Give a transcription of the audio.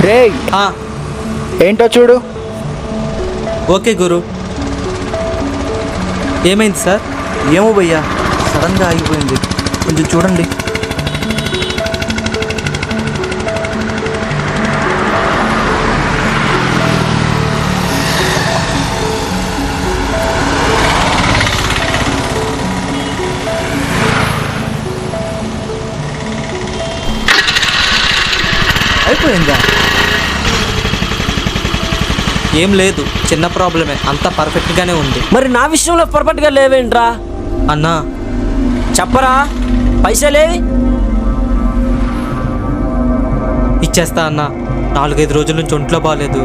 రే ఏంటో చూడు. ఓకే గురు. ఏమైంది సార్? ఏమో భయ్యా, సడన్గా ఆగిపోయింది, కొంచెం చూడండి. అయిపోయిందా? ఏం లేదు, చిన్న ప్రాబ్లమే, అంతా పర్ఫెక్ట్గానే ఉంది. మరి నా విషయంలో పర్ఫెక్ట్గా లేవేంట్రా? అన్నా చెప్పరా, పైసలేవి? ఇచ్చేస్తా అన్నా, 4-5 రోజుల నుంచి ఒంట్లో బాగాలేదు.